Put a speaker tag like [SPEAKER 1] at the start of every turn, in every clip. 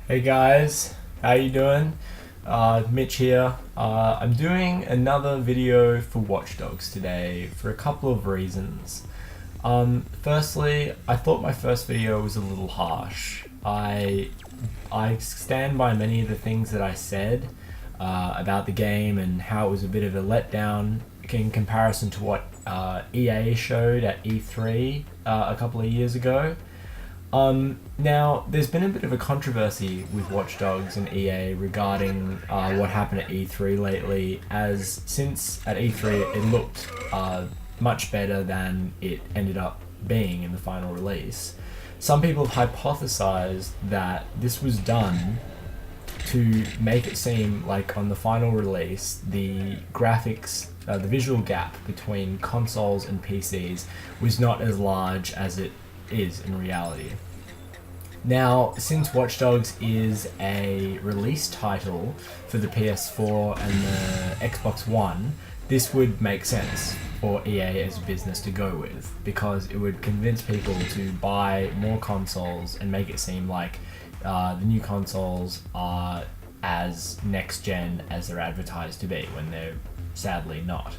[SPEAKER 1] Hey guys, how you doing? Mitch here. I'm doing another video for Watch Dogs today for a couple of reasons. Firstly, I thought my first video was a little harsh. I stand by many of the things that I said about the game and how it was a bit of a letdown in comparison to what EA showed at E3 a couple of years ago. Now, there's been a bit of a controversy with Watch Dogs and EA regarding what happened at E3 lately, as since at E3 it looked much better than it ended up being in the final release. Some people have hypothesized that this was done to make it seem like on the final release the graphics, the visual gap between consoles and PCs was not as large as it is in reality. Now, since Watch Dogs is a release title for the PS4 and the Xbox One, this would make sense for EA as a business to go with, because it would convince people to buy more consoles and make it seem like the new consoles are as next gen as they're advertised to be, when they're sadly not.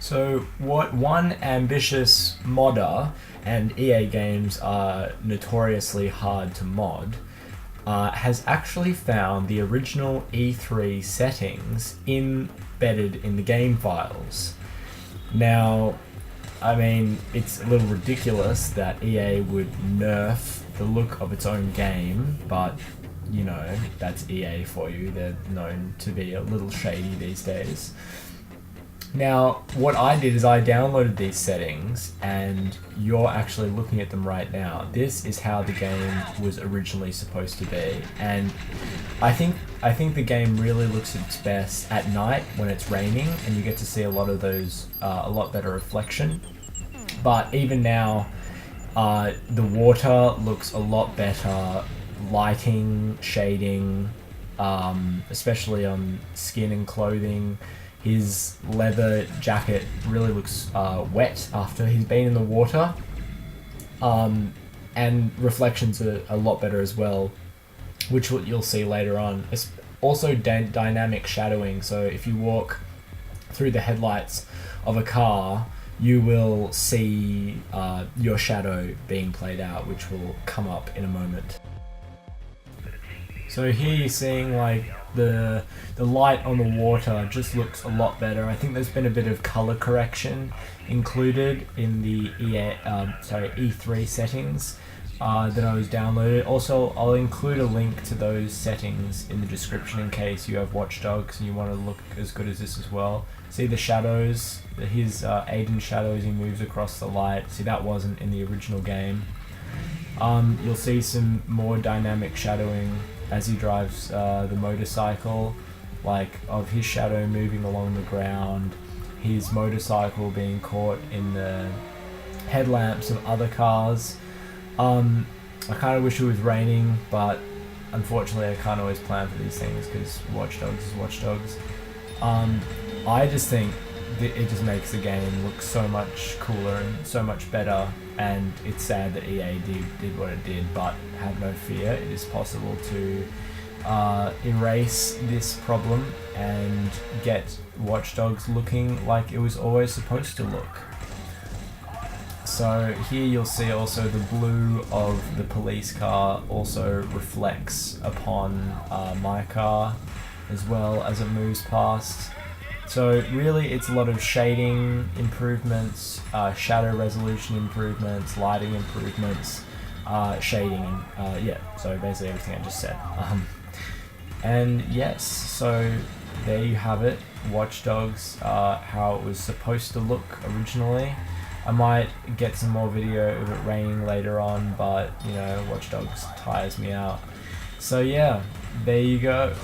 [SPEAKER 1] So what one ambitious modder, and EA games are notoriously hard to mod, has actually found the original E3 settings embedded in the game files. Now, I mean, it's a little ridiculous that EA would nerf the look of its own game, but you know, that's EA for you. They're known to be a little shady these days. Now, what I did is I downloaded these settings, and you're actually looking at them right now. This is how the game was originally supposed to be, and I think the game really looks its best at night when it's raining, and you get to see a lot of those, a lot better reflection. But even now, the water looks a lot better, lighting, shading, especially on skin and clothing. His leather jacket really looks wet after he's been in the water, and reflections are a lot better as well, which you'll see later on. It's also dynamic shadowing, so if you walk through the headlights of a car, you will see your shadow being played out, which will come up in a moment. So here you're seeing like the light on the water just looks a lot better. I think there's been a bit of color correction included in the E3 settings that I was downloaded. Also, I'll include a link to those settings in the description in case you have Watch Dogs and you want to look as good as this as well. See the shadows, his Aiden shadow as he moves across the light. See, that wasn't in the original game. You'll see some more dynamic shadowing as he drives the motorcycle, like of his shadow moving along the ground, his motorcycle being caught in the headlamps of other cars. I kind of wish it was raining, but unfortunately I can't always plan for these things because Watch Dogs is Watch Dogs. I just think it just makes the game look so much cooler and so much better, and it's sad that EA did what it did, but have no fear, it is possible to erase this problem and get Watch Dogs looking like it was always supposed to look. So here you'll see also the blue of the police car also reflects upon my car as well as it moves past. So really it's a lot of shading improvements, shadow resolution improvements, lighting improvements, shading, yeah, so basically everything I just said. And yes, so there you have it, Watch Dogs, how it was supposed to look originally. I might get some more video of it raining later on, but you know, Watch Dogs tires me out. So yeah, there you go.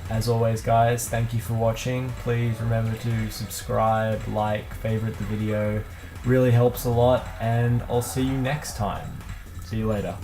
[SPEAKER 1] As always guys, thank you for watching. Please remember to subscribe, like, favorite the video. Really helps a lot, and I'll see you next time. See you later.